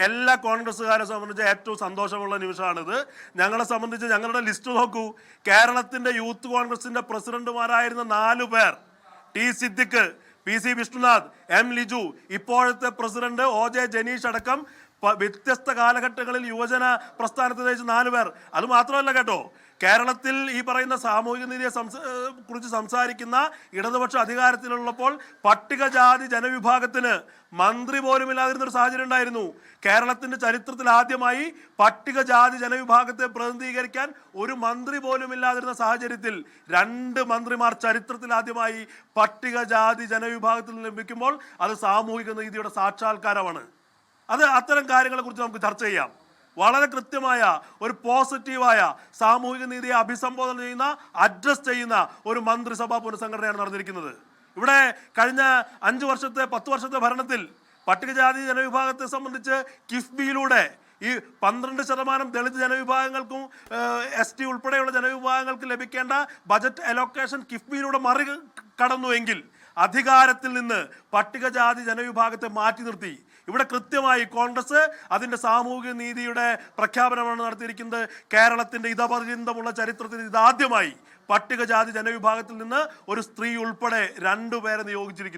എല്ലാ കോൺഗ്രസ്സുകാരെ സംബന്ധിച്ച് ഏറ്റവും സന്തോഷമുള്ള നിമിഷമാണിത്. ഞങ്ങളെ സംബന്ധിച്ച് ഞങ്ങളുടെ ലിസ്റ്റ് നോക്കൂ. കേരളത്തിൻ്റെ യൂത്ത് കോൺഗ്രസിൻ്റെ പ്രസിഡന്റുമാരായിരുന്ന 4 പേർ, T Siddique, PC Vishnunath, M Liju, ഇപ്പോഴത്തെ പ്രസിഡന്റ് OJ ജനീഷ് അടക്കം വ്യത്യസ്ത കാലഘട്ടങ്ങളിൽ യുവജന പ്രസ്ഥാനത്തിൽ നയിച്ച 4 പേർ. അത് മാത്രമല്ല കേട്ടോ, കേരളത്തിൽ ഈ പറയുന്ന സാമൂഹിക നീതിയെ കുറിച്ച് സംസാരിക്കുന്ന ഇടതുപക്ഷ അധികാരത്തിലുള്ളപ്പോൾ പട്ടികജാതി ജനവിഭാഗത്തിന് മന്ത്രി പോലും ഇല്ലാതിരുന്നൊരു സാഹചര്യം ഉണ്ടായിരുന്നു. കേരളത്തിൻ്റെ ചരിത്രത്തിൽ ആദ്യമായി പട്ടികജാതി ജനവിഭാഗത്തെ പ്രതിനിധീകരിക്കാൻ ഒരു മന്ത്രി പോലും ഇല്ലാതിരുന്ന സാഹചര്യത്തിൽ 2 മന്ത്രിമാർ ചരിത്രത്തിൽ ആദ്യമായി പട്ടികജാതി ജനവിഭാഗത്തിൽ നിന്ന് ലഭിക്കുമ്പോൾ അത് സാമൂഹിക നീതിയുടെ സാക്ഷാത്കാരമാണ്. അത് അത്തരം കാര്യങ്ങളെക്കുറിച്ച് നമുക്ക് ചർച്ച ചെയ്യാം. വളരെ കൃത്യമായ ഒരു പോസിറ്റീവായ സാമൂഹിക നീതിയെ അഭിസംബോധന ചെയ്യുന്ന, അഡ്രസ് ചെയ്യുന്ന ഒരു മന്ത്രിസഭാ പുനഃസംഘടനയാണ് നടന്നിരിക്കുന്നത്. ഇവിടെ കഴിഞ്ഞ 5 വർഷത്തെ 10 വർഷത്തെ ഭരണത്തിൽ പട്ടികജാതി ജനവിഭാഗത്തെ സംബന്ധിച്ച് കിഫ്ബിയിലൂടെ ഈ 12% ദളിത് ജനവിഭാഗങ്ങൾക്കും ST ഉൾപ്പെടെയുള്ള ജനവിഭാഗങ്ങൾക്ക് ലഭിക്കേണ്ട ബജറ്റ് അലോക്കേഷൻ കിഫ്ബിയിലൂടെ മറികടന്നുവെങ്കിൽ അധികാരത്തിൽ നിന്ന് പട്ടികജാതി ജനവിഭാഗത്തെ മാറ്റി നിർത്തി. ഇവിടെ കൃത്യമായി കോൺഗ്രസ് അതിൻ്റെ സാമൂഹിക നീതിയുടെ പ്രഖ്യാപനമാണ് നടത്തിയിരിക്കുന്നത്. കേരളത്തിൻ്റെ ഇതപര്യന്തമുള്ള ചരിത്രത്തിൽ ഇതാദ്യമായി പട്ടികജാതി ജനവിഭാഗത്തിൽ നിന്ന് ഒരു സ്ത്രീ ഉൾപ്പെടെ 2 പേരെ നിയോഗിച്ചിരിക്കുന്നു.